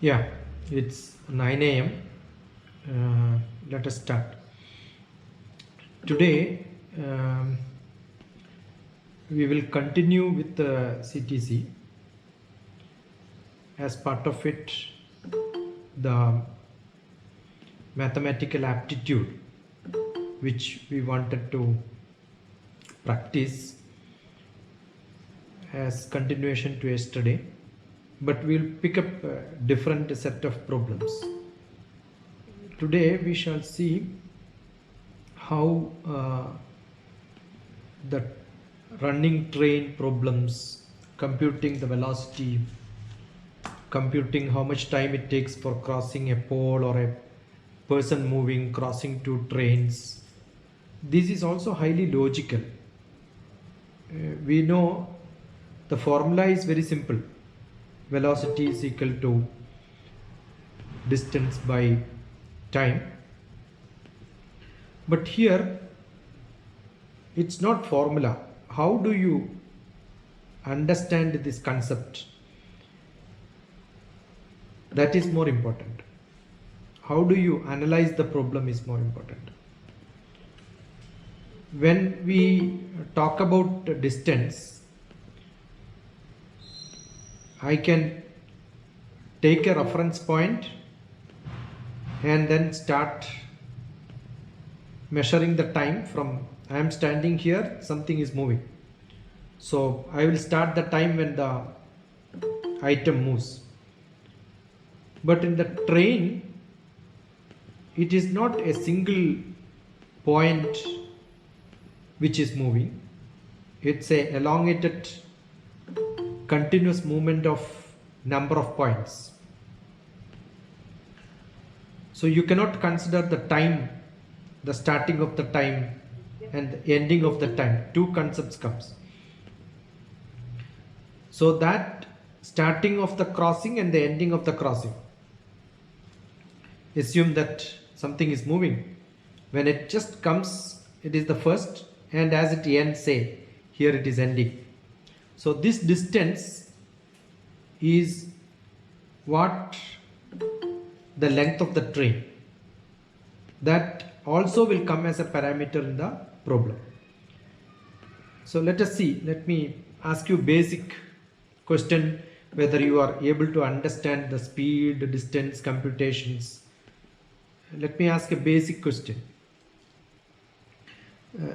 Yeah, it's 9 a.m. Let us start. Today, we will continue with the CTC. As part of it, the mathematical aptitude, which we wanted to practice as continuation to yesterday, but we'll pick up a different set of problems. Today we shall see how the running train problems, computing the velocity, computing how much time it takes for crossing a pole or a person moving, crossing two trains. This is also highly logical. We know the formula is very simple. Velocity is equal to distance by time. But here it's not formula. How do you understand this concept? That is more important. How do you analyze the problem is more important. When we talk about distance, I can take a reference point and then start measuring the time from I am standing here, something is moving. So I will start the time when the item moves. But in the train, it is not a single point which is moving. It's a elongated continuous movement of number of points. So you cannot consider the time, the starting of the time and the ending of the time. Two concepts comes. So that starting of the crossing and the ending of the crossing. Assume that something is moving. When it just comes, it is the first, and as it ends, say, here it is ending. So this distance is what the length of the train. That also will come as a parameter in the problem. So let us see. Let me ask you basic question whether you are able to understand the speed, distance, computations. Let me ask a basic question.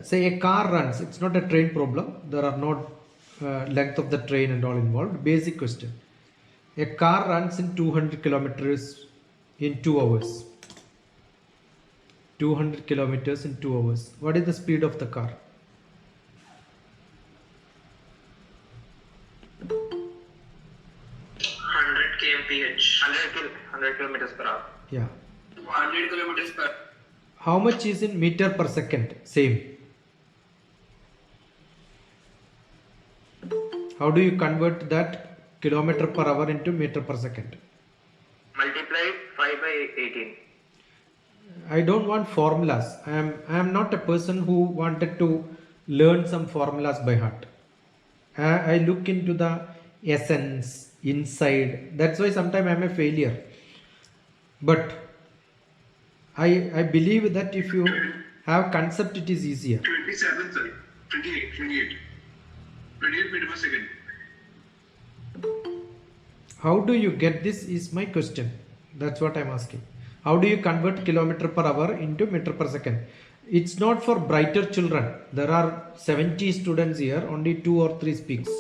Say a car runs. It's not a train problem. There are no length of the train and all involved. Basic question. A car runs in 200 kilometers in 2 hours. 200 kilometers in 2 hours. What is the speed of the car? 100 kmph. 100 kilometers per hour. Yeah. 100 kilometers per. How much is in meter per second? Same. How do you convert that kilometer per hour into meter per second? Multiply 5 by 18. I don't want formulas. I am not a person who wanted to learn some formulas by heart. I look into the essence inside. That's why sometimes I am a failure. But I believe that if you have concept, it is easier. 27, sorry. 28 meter per second. How do you get this is my question. That's what I'm asking. How do you convert kilometer per hour into meter per second? It's not for brighter children. There are 70 students here, only 2 or 3 speaks.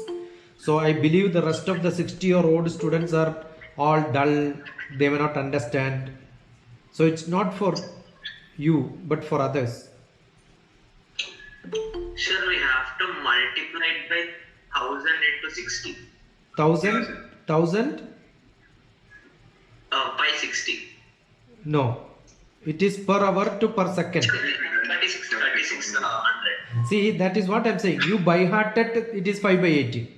So I believe the rest of the 60-year-old students are all dull. They may not understand. So it's not for you, but for others. Sure, we have to multiply it by 1000 into 60. 1000? By 60. No. It is per hour to per second. 3600. See, that is what I'm saying. You by hearted, it is 5 by 80.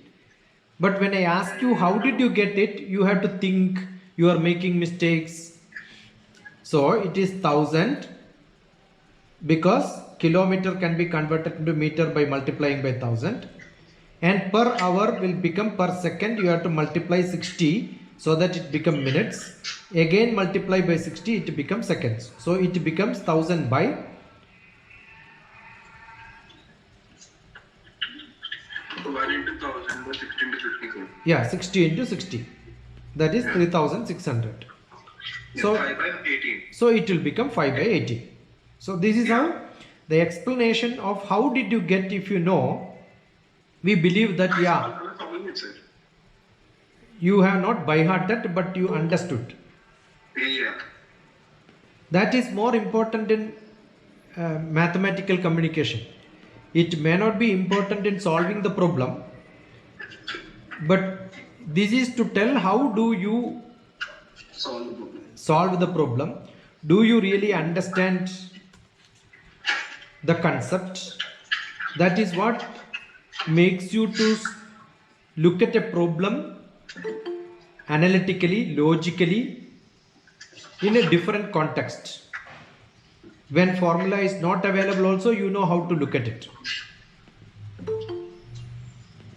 But when I ask you, how did you get it? You have to think, you are making mistakes. So it is 1000 because kilometer can be converted into meter by multiplying by 1000. And per hour will become per second. You have to multiply 60. so that it become minutes. Again multiply by 60, it becomes seconds. So it becomes 1000 by 1 into 1000 by 60 into 60. yeah 60 into 60. That is 3600. So 5 by 18. so it will become 5 by 18. So this is how the explanation of how did you get, if you know, we believe that yeah, you have not by hearted but you understood. Yeah. That is more important in mathematical communication. It may not be important in solving the problem, but this is to tell how do you solve the problem. Do you really understand the concept? That is what makes you to look at a problem analytically, logically, in a different context. When formula is not available also, you know how to look at it.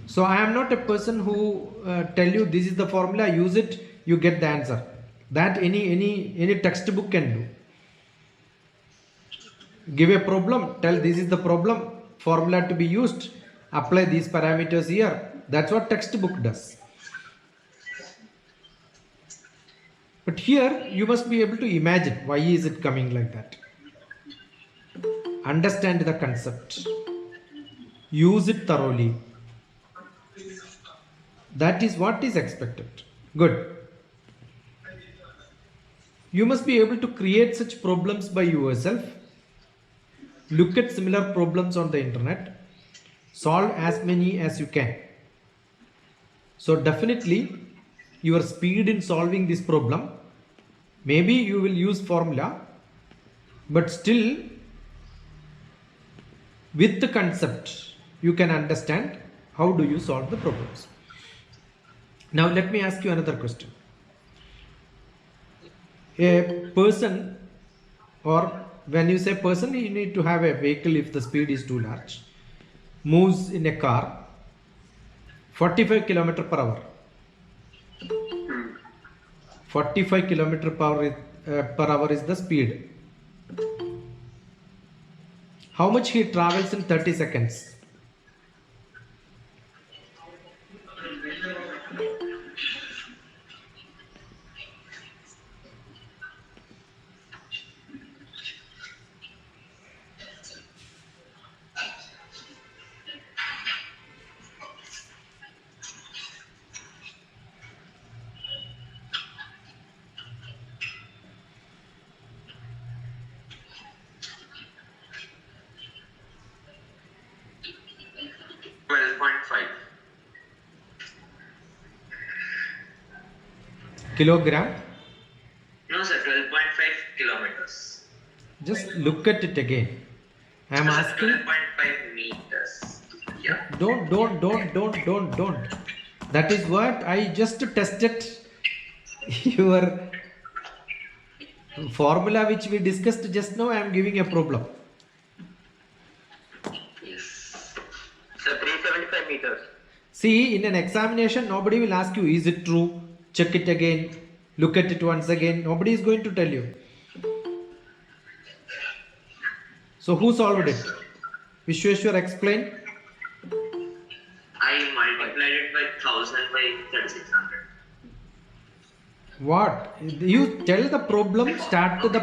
So I am not a person who tell you this is the formula, use it, you get the answer. That any textbook can do. Give a problem, tell this is the problem, formula to be used, apply these parameters here. That's what textbook does. But here you must be able to imagine why is it coming like that. Understand the concept. Use it thoroughly. That is what is expected. Good. You must be able to create such problems by yourself. Look at similar problems on the internet. Solve as many as you can. So definitely your speed in solving this problem, maybe you will use formula, but still with the concept you can understand how do you solve the problems. Now let me ask you another question. A person, or when you say person, you need to have a vehicle if the speed is too large, moves in a car 45 km per hour. 45 km per hour is the speed. How much he travels in 30 seconds? Kilogram? No, sir, 12.5 kilometers. Just look at it again. I am No, sir, asking. 12.5 meters. Yeah. Don't. That is what I just tested your formula which we discussed just now. I am giving a problem. Yes. So 375 meters. See, in an examination, nobody will ask you, is it true? Check it again. Look at it once again. Nobody is going to tell you. So who solved it? Vishweshwar, explain. I multiplied it by 1000 by 3600. What? You tell the problem, start with the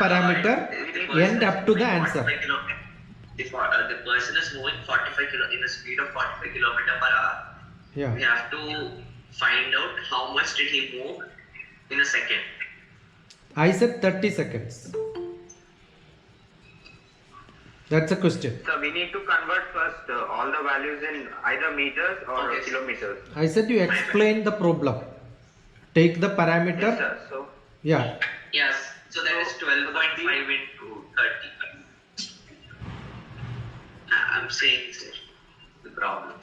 parameter, end up to the answer. The person is moving 45 in a speed of 45 kilometer per hour. Yeah. We have to find out how much did he move in a second. I said 30 seconds. That's a question. So we need to convert first all the values in either meters or Okay. kilometers. I said you explain the problem. Take the Yes, parameter. sir. So Yeah. Yes. So that is 12.5 into 30. I'm saying, sir, the problem.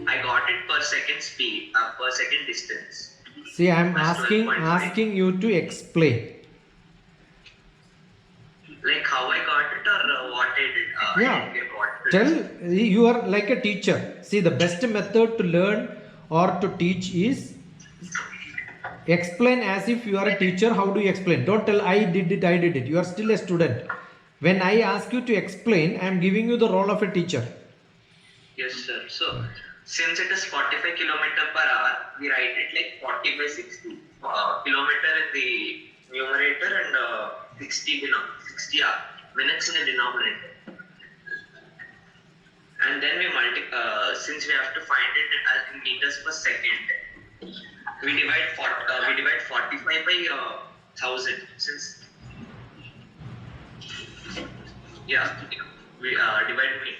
I got it per second speed, per second distance. See, I am That's 12.5. asking you to explain. Like how I got it or what I did. I Yeah. didn't get what it Tell, you are like a teacher. See, the best method to learn or to teach is explain as if you are a teacher. How do you explain? Don't tell I did it. You are still a student. When I ask you to explain, I am giving you the role of a teacher. Yes, sir. So, since it is 45 kilometer per hour, we write it like 40 by 60 kilometer in the numerator and 60 minutes in the denominator. And then we since we have to find it in meters per second, we divide 45 by 1000. Since we divide me.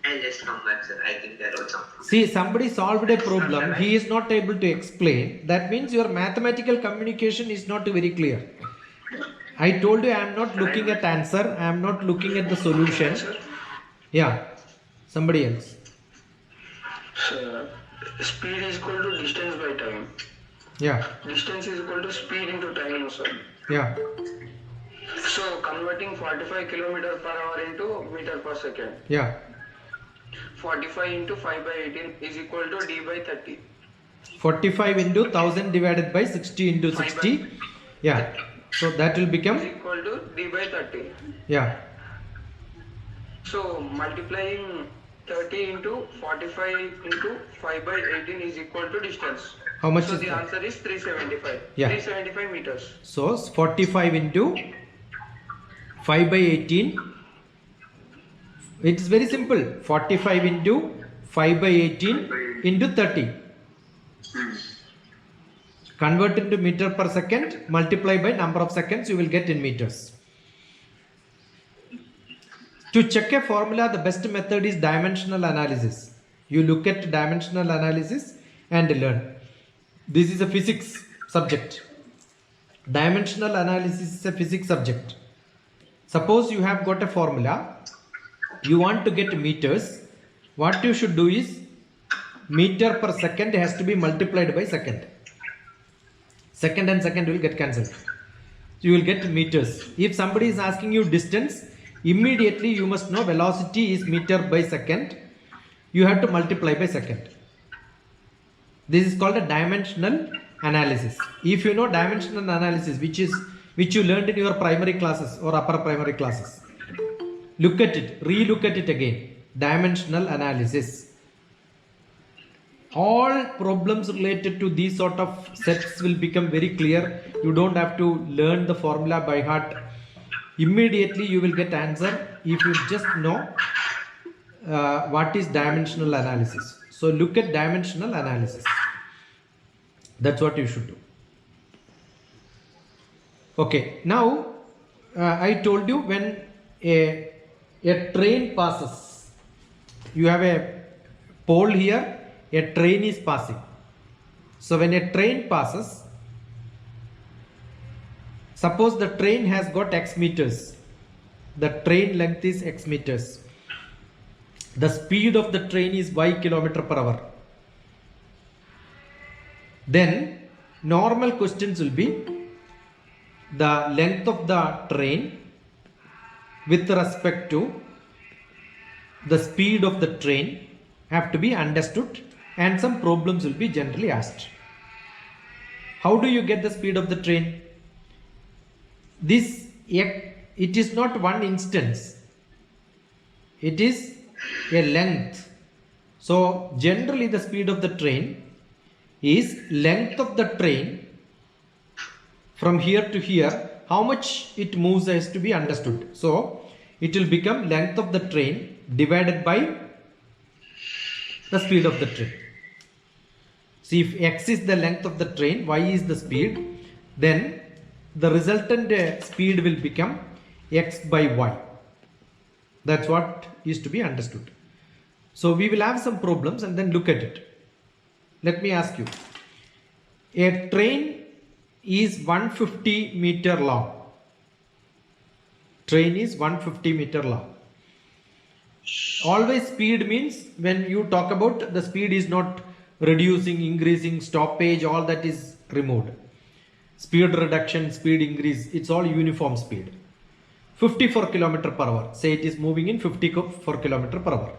I'll just come back, sir. I think there was something. See, somebody solved a problem. He is not able to explain. That means your mathematical communication is not very clear. I told you I am not looking at answer. I am not looking at the solution. Yeah. Somebody else. Speed is equal to distance by time. Yeah. Distance is equal to speed into time, sir. Yeah. So converting 45 kilometer per hour into meter per second. Yeah. 45 into 5 by 18 is equal to d by 30. 45 into 1000 divided by 60 into 60. Yeah. So that will Is become, equal to d by 30. yeah. So multiplying 30 into 45 into 5 by 18 is equal to distance. How much So is the that? answer is 375. Yeah. 375 meters. So 45 into 5 by 18. It is very simple. 45 into 5 by 18 into 30. Convert into meter per second, multiply by number of seconds, you will get in meters. To check a formula, the best method is dimensional analysis. You look at dimensional analysis and learn. This is a physics subject. Dimensional analysis is a physics subject. Suppose you have got a formula, you want to get meters. What you should do is meter per second has to be multiplied by second. Second and second will get cancelled. You will get meters. If somebody is asking you distance, immediately you must know velocity is meter by second. You have to multiply by second. This is called a dimensional analysis. If you know dimensional analysis, which you learned in your primary classes or upper primary classes, look at it, re-look at it again. Dimensional analysis. All problems related to these sort of sets will become very clear. You don't have to learn the formula by heart. Immediately you will get answer if you just know what is dimensional analysis. So look at dimensional analysis. That's what you should do. Okay, now I told you when a train passes, you have a pole here, a train is passing. So when a train passes, suppose the train has got x meters, the train length is x meters, the speed of the train is y kilometer per hour. Then normal questions will be the length of the train with respect to the speed of the train have to be understood, and some problems will be generally asked. How do you get the speed of the train? It is not one instance, it is a length. So generally the speed of the train is length of the train from here to here. How much it moves has to be understood. So it will become length of the train divided by the speed of the train. See, if x is the length of the train, y is the speed, then the resultant speed will become x by y. That's what is to be understood. So we will have some problems and then look at it. Let me ask you. A train is 150 meter long. Train is 150 meter long. Always speed means when you talk about the speed is not reducing, increasing, stoppage, all that is removed. Speed reduction, speed increase, it's all uniform speed. 54 km per hour. Say it is moving in 54 km per hour.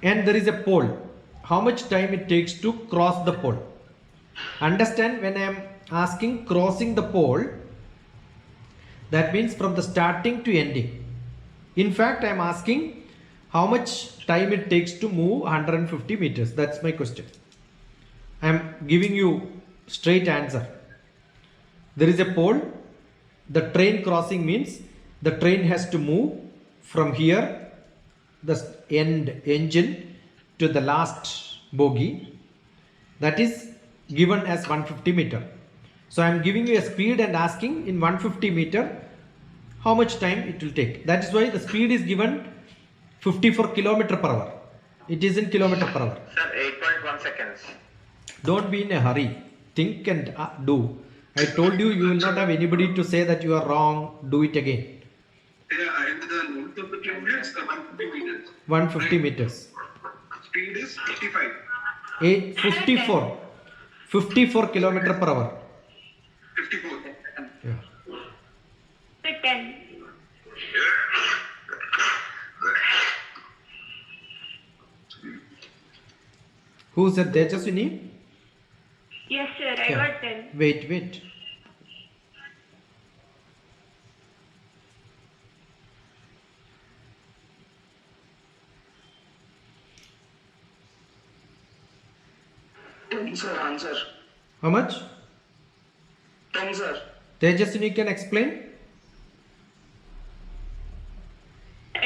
And there is a pole. how much time it takes to cross the pole. Understand, when I am asking crossing the pole, that means from the starting to ending. In fact, I am asking how much time it takes to move 150 meters. That's my question. I am giving you straight answer. There is a pole. The train crossing means the train has to move from here, the end engine, to the last bogie. That is given as 150 meter. So I am giving you a speed and asking in 150 meter how much time it will take. That is why the speed is given 54 kilometer per hour. It is in kilometer per hour. Sir, 8.1 seconds. Don't be in a hurry. Think and do. I told you, you will not have anybody to say that you are wrong. Do it again. Yeah, and the length of the kilometer is 150 meters. 150 meters. Speed is 55. 54. 54 kilometer per hour. 54. Yeah. 10. Who said Tejaswini? Yes, sir. I Yeah. got 10. Wait. Sir, answer. How much? 10, sir. Tejaswini can explain.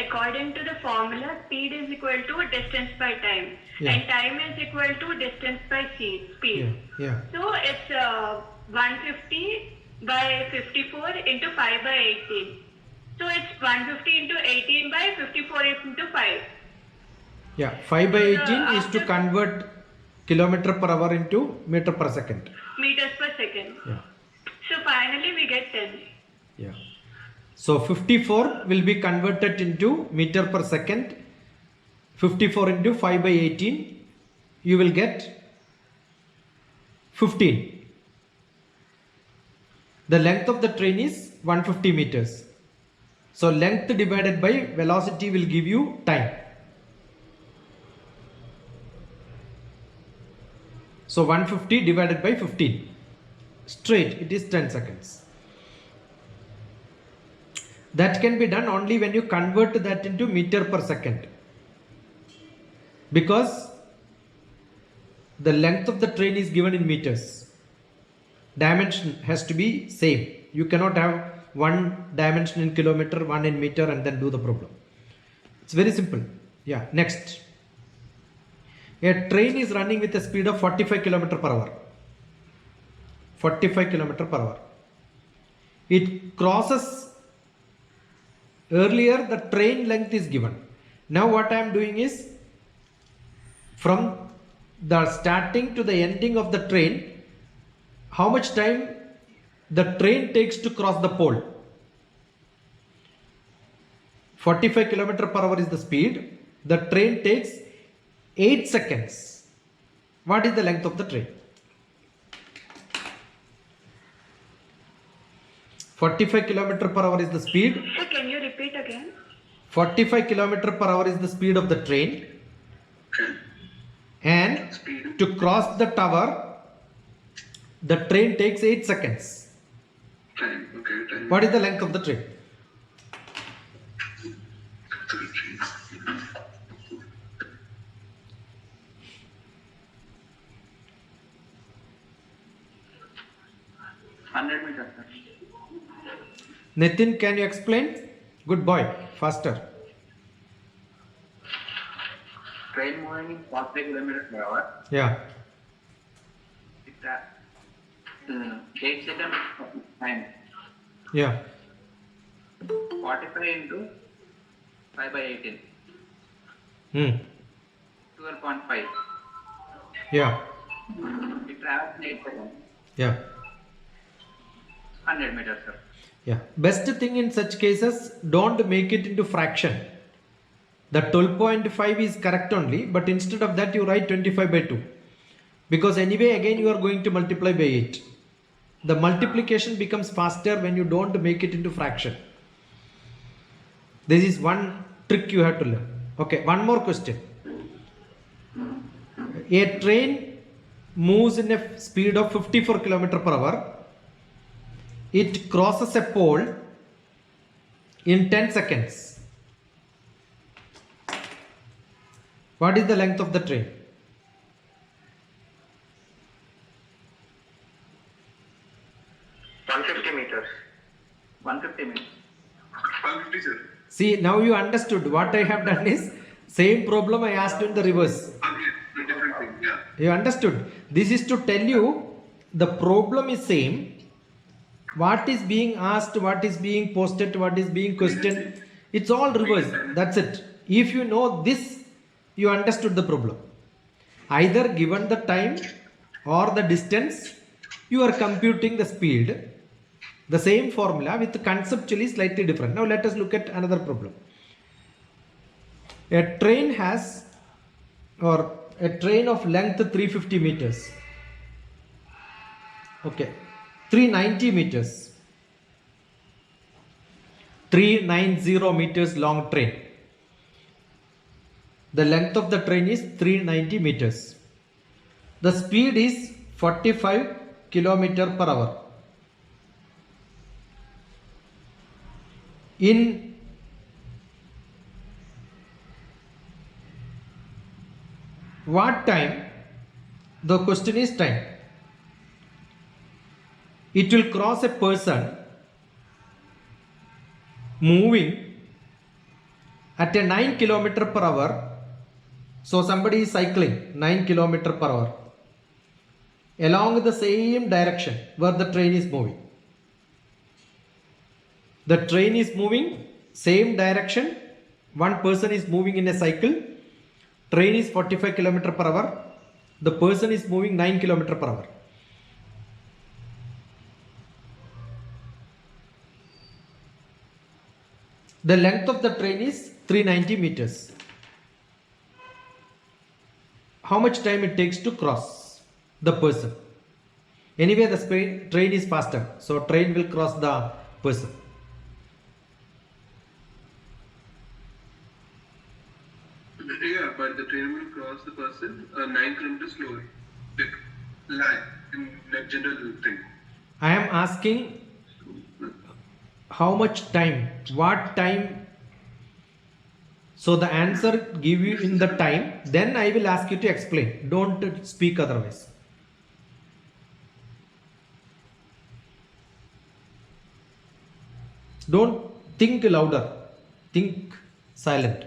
According to the formula, speed is equal to distance by time, Yeah. and time is equal to distance by speed. Yeah. So it's 150 by 54 into 5 by 18. So it's 150 into 18 by 54 into 5. Yeah. 5 by 18 is to convert kilometer per hour into meter per second. Meters per second. Yeah. So finally we get 10. Yeah. So 54 will be converted into meter per second. 54 into 5 by 18, you will get 15. The length of the train is 150 meters. So length divided by velocity will give you time. So 150 divided by 15. Straight, it is 10 seconds. That can be done only when you convert that into meter per second. Because the length of the train is given in meters. Dimension has to be same. You cannot have one dimension in kilometer, one in meter, and then do the problem. It's very simple. Yeah, next. A train is running with a speed of 45 km per hour. 45 km per hour. It crosses. Earlier the train length is given. Now what I am doing is, from the starting to the ending of the train, how much time the train takes to cross the pole. 45 km per hour is the speed. The train takes 8 seconds. What is the length of the train? 45 km per hour is the speed. So can you repeat again? 45 km per hour is the speed of the train. Okay. And Speed. to cross the tower, the train takes 8 seconds. Time. Okay. Time. What is the length of the train? 100 meters, sir. Nitin, can you explain? Good boy, faster. Train moving in 45 kilometers per hour. Yeah. It 8 seconds time. Yeah. 45 into 5 by 18. Hmm. 12.5. Yeah. It travels in 8 seconds. Yeah. 100 meters, sir. Yeah. Best thing in such cases, don't make it into fraction. The 12.5 is correct only, but instead of that you write 25 by 2. Because anyway again you are going to multiply by 8. The multiplication becomes faster when you don't make it into fraction. This is one trick you have to learn. Okay, one more question. A train moves in a speed of 54 km per hour. It crosses a pole in 10 seconds. What is the length of the train? 150 meters. 150 minutes. 150, sir. See, now you understood. What I have done is same problem I asked you in the reverse. Okay, a different thing, yeah. You understood? This is to tell you the problem is same. What is being asked, what is being posted, what is being questioned, it's all reverse. That's it. If you know this, you understood the problem. Either given the time or the distance, you are computing the speed. The same formula with conceptually slightly different. Now let us look at another problem. A train has, or a train of length 350 meters. Okay, 390 meters. 390 meters long train. The length of the train is 390 meters. The speed is 45 km per hour. In what time? The question is time. It will cross a person moving at a 9 km per hour. So somebody is cycling 9 km per hour along the same direction where the train is moving. The train is moving same direction. One person is moving in a cycle. Train is 45 km per hour. The person is moving 9 km per hour. The length of the train is 390 meters. How much time it takes to cross the person? Anyway, the train is faster, so train will cross the person. Yeah, but the train will cross the person 9 kilometers slower. Like, line in that general thing. I am asking how much time, what time. So the answer give you in the time, then I will ask you to explain. Don't speak otherwise. Don't think louder, think silent.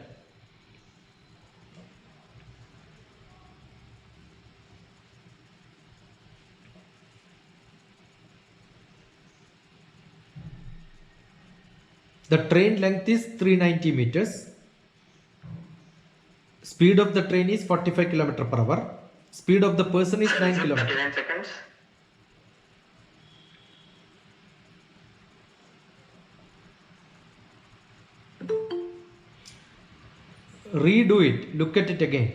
The train length is 390 meters. Speed of the train is 45 km per hour. Speed of the person is 9 km. 39 seconds. Redo it. Look at it again.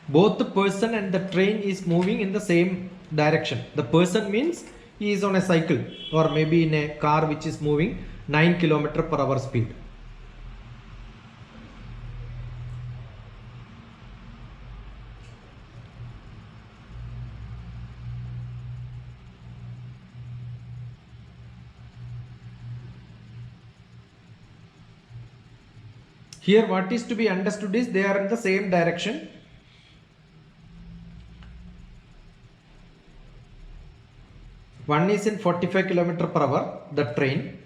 Both the person and the train is moving in the same direction. The person means he is on a cycle or maybe in a car which is moving 9 km per hour speed. Here what is to be understood is they are in the same direction. One is in 45 kilometer per hour, the train,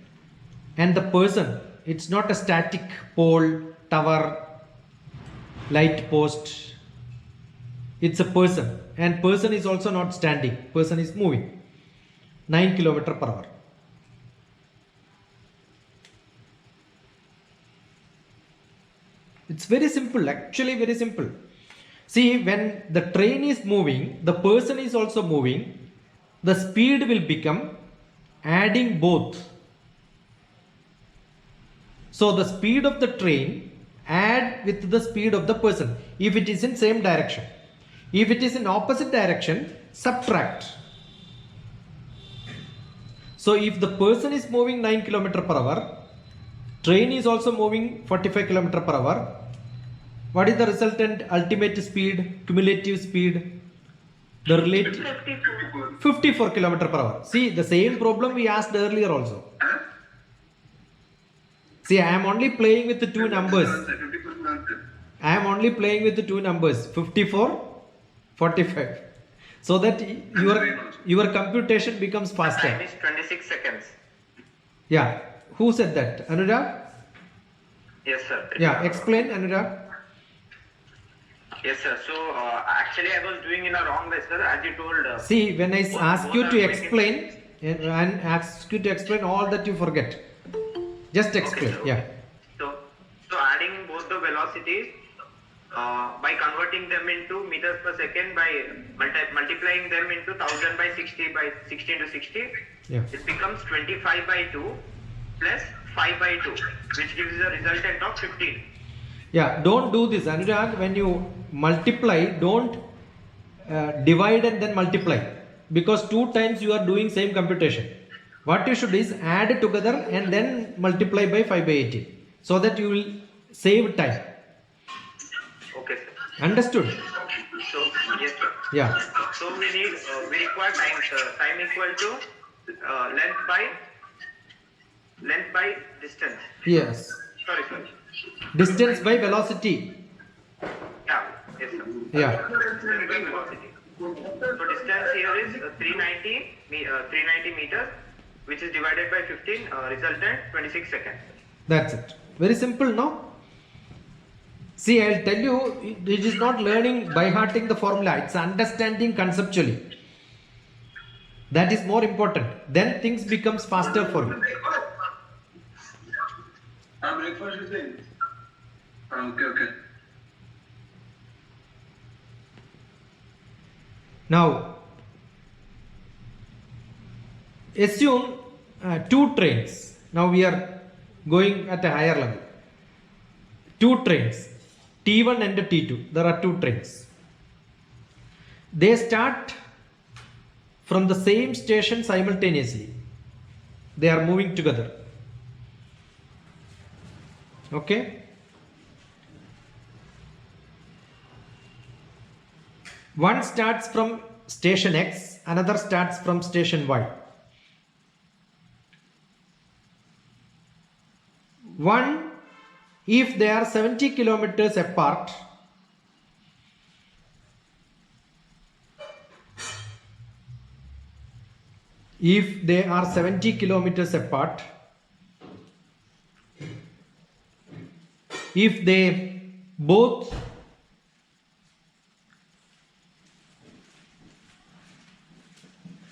and the person. It's not a static pole, tower, light post. It's a person, and person is also not standing. Person is moving. 9 kilometer per hour. It's very simple, actually very simple. See, when the train is moving, the person is also moving, the speed will become adding both. So the speed of the train add with the speed of the person if it is in same direction. If it is in opposite direction, subtract. So if the person is moving 9 km per hour, train is also moving 45 km per hour, what is the resultant ultimate speed, cumulative speed? The relative 54. 54 km per hour. See, the same problem we asked earlier also. See, I am only playing with the two numbers. I am only playing with the two numbers, 54, 45. So that your computation becomes Time faster. is 26 seconds. Yeah. Who said that? Anurag? Yes, sir. Yeah, explain, Anurag. Yes, sir. So actually, I was doing in a wrong way, sir. As you told. See, when I ask both you are to making explain, and ask you to explain all that you forget. Just explain. sir. Yeah. So adding both the velocities by converting them into meters per second by multiplying them into 1000 by 60 by 60 into 60, Yeah. it becomes 25 by 2 plus 5 by 2, which gives a resultant of 15. Yeah, don't do this, Anurag. When you multiply, don't divide and then multiply, because 2 times you are doing same computation. What you should is add together and then multiply by 5 by 18, so that you will save time. Okay, sir. Understood? So yes, sir. Yeah. So we require time, sir. Time equal to length by distance. Yes. Sorry, sir. Distance by velocity. Yeah, yes, sir. Yeah. Length by velocity. So distance here is 390 meters, which is divided by 15, resultant 26 seconds. That's it. Very simple, no? See, I'll tell you, it is not learning by hearting the formula, it's understanding conceptually. That is more important. Then things becomes faster for you. Breakfast is in. Okay. Now, assume 2 trains. Now we are going at a higher level. 2 trains, T1 and T2. There are 2 trains. They start from the same station simultaneously. They are moving together. Okay? One starts from station X, another starts from station Y. One, if they are 70 kilometers apart, if they are 70 kilometers apart, if they both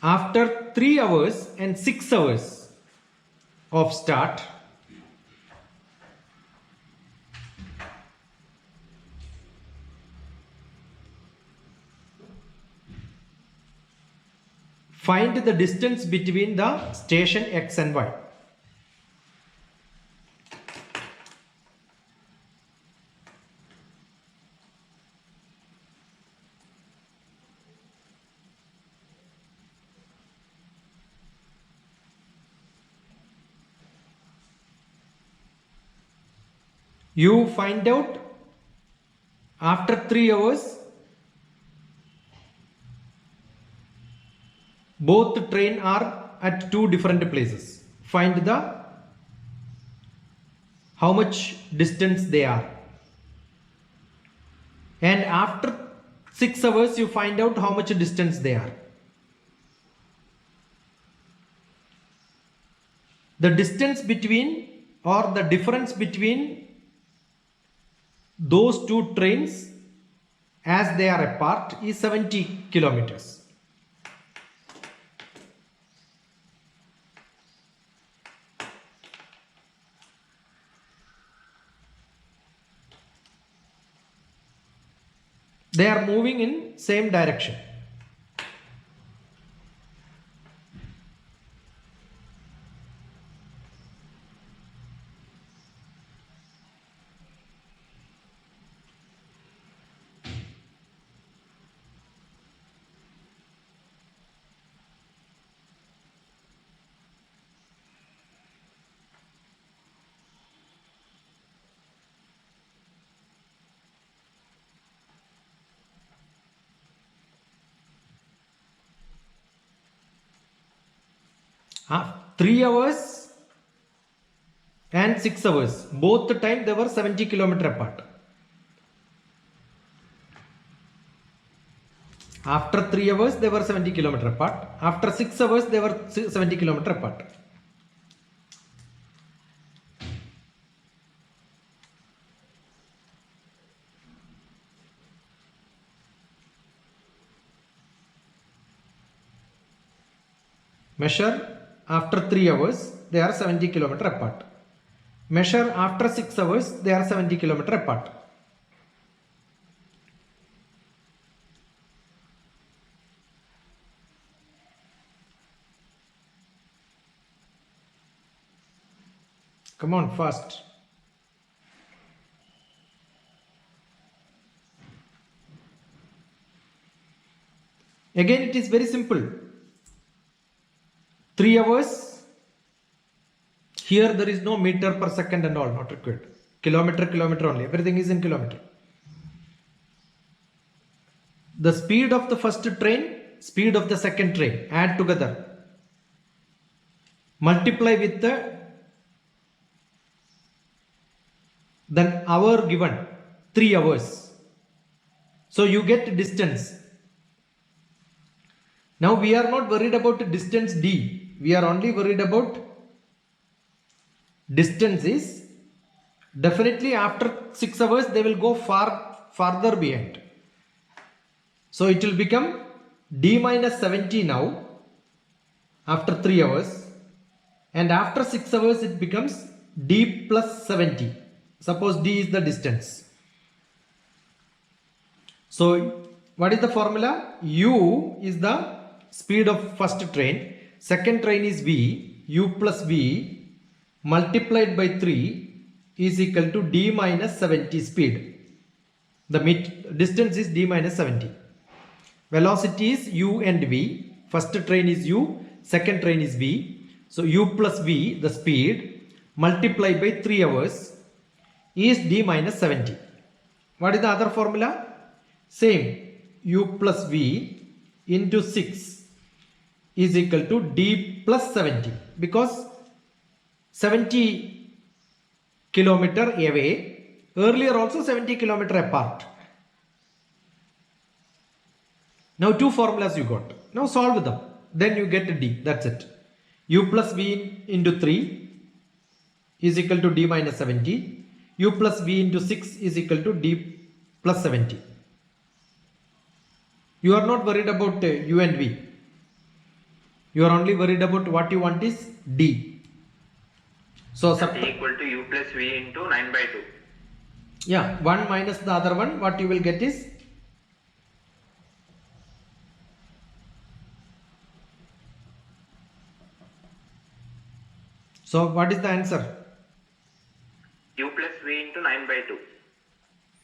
after 3 hours and 6 hours of start, find the distance between the station X and Y. You find out after 3 hours both train are at 2 different places. Find the how much distance they are, and after 6 hours you find out how much distance they are. the distance between or the difference between those two trains as they are apart is 70 kilometers. They are moving in same direction. Ah, 3 hours and 6 hours. Both the time they were 70 kilometers apart. After 3 hours they were 70 kilometers apart. After 6 hours they were 70 kilometers apart. Measure after 3 hours they are 70 kilometers apart. Measure after 6 hours they are 70 kilometers apart. Come on, fast. Again it is very simple. 3 hours. Here there is no meter per second and all, not required. Kilometer only. Everything is in kilometer. The speed of the first train, speed of the second train, add together. Multiply with the then hour given, 3 hours. So you get distance. Now we are not worried about distance d. We are only worried about distance is definitely after 6 hours they will go farther behind. So it will become d minus 70 now after 3 hours, and after 6 hours it becomes d plus 70. Suppose d is the distance. So what is the formula? U is the speed of first train, second train is v, u plus v multiplied by 3 is equal to d minus 70 speed. The distance is d minus 70. Velocity is u and v. First train is u, second train is v. So u plus v, the speed, multiplied by 3 hours is d minus 70. What is the other formula? Same, u plus v into 6 is equal to d plus 70, because 70 kilometer away, earlier also 70 kilometer apart. Now two formulas you got. Now solve them. Then you get d. That's it. U plus v into 3 is equal to d minus 70. U plus v into 6 is equal to d plus 70. You are not worried about u and v. You are only worried about what you want is d. So equal to u plus v into 9 by 2. Yeah, one minus the other one, what you will get is so what is the answer? U plus v into 9 by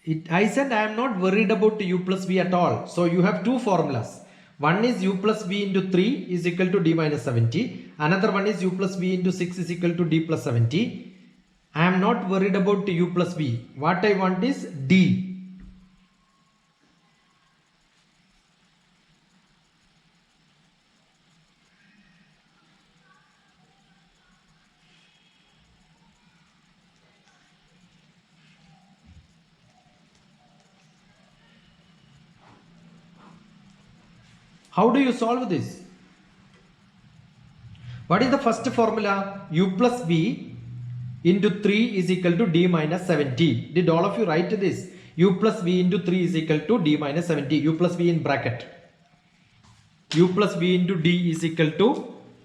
2. I said I am not worried about u plus v at all. So you have two formulas. One is u plus v into 3 is equal to d minus 70. Another one is u plus v into 6 is equal to d plus 70. I am not worried about u plus v. What I want is d. How do you solve this? What is the first formula? U plus V into 3 is equal to D minus 70. Did all of you write this? U plus V into 3 is equal to D minus 70. U plus V in bracket. U plus V into D is equal to,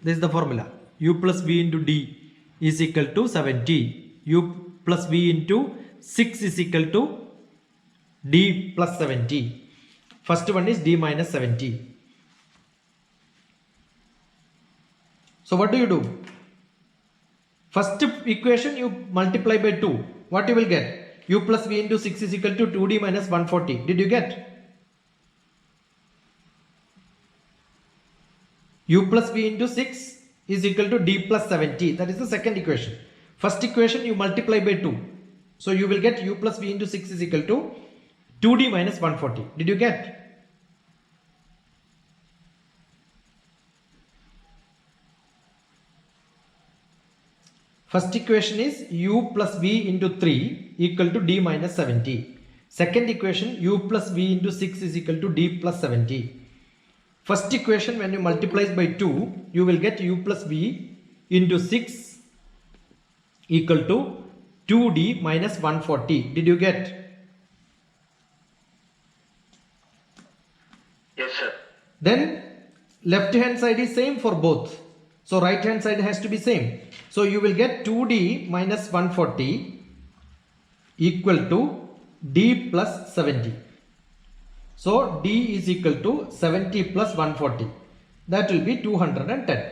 this is the formula. U plus V into D is equal to 70. U plus V into 6 is equal to D plus 70. First one is D minus 70. So what do? First equation you multiply by 2. What you will get? U plus V into 6 is equal to 2D minus 140. Did you get? U plus V into 6 is equal to D plus 70. That is the second equation. First equation you multiply by 2. So you will get U plus V into 6 is equal to 2D minus 140. Did you get? First equation is U plus V into 3 equal to D minus 70. Second equation U plus V into 6 is equal to D plus 70. First equation when you multiply by 2, you will get U plus V into 6 equal to 2D minus 140. Did you get? Yes, sir. Then left hand side is same for both. So right hand side has to be same. So you will get 2D minus 140 equal to D plus 70. So D is equal to 70 plus 140. That will be 210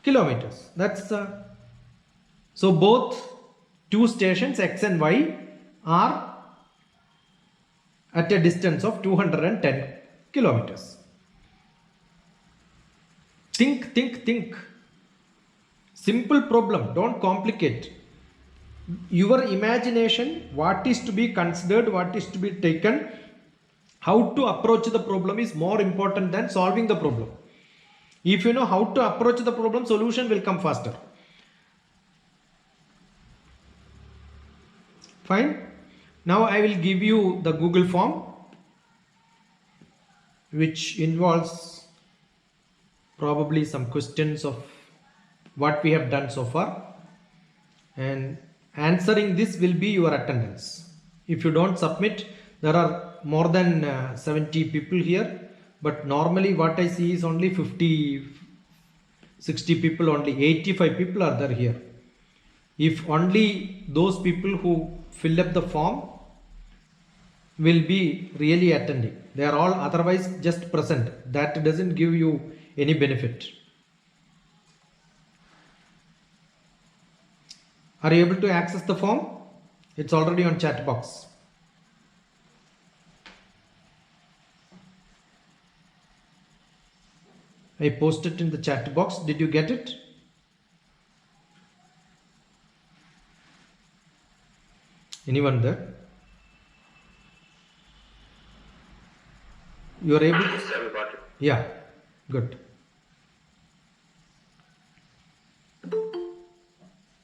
kilometers. That's so both two stations X and Y are at a distance of 210 kilometers. Think. Simple problem, don't complicate. Your imagination, what is to be considered, what is to be taken, how to approach the problem is more important than solving the problem. If you know how to approach the problem, solution will come faster. Fine. Now I will give you the Google form, which involves probably some questions of what we have done so far, and answering this will be your attendance. If you don't submit, there are more than 70 people here, but normally what I see is only 50, 60 people, only 85 people are there here. If only those people who fill up the form will be really attending, they are all otherwise just present. That doesn't give you any benefit. Are you able to access the form? It's already on chat box. I posted in the chat box. Did you get it? Anyone there? You are able to? Yes, sir, we got it. Yeah, good.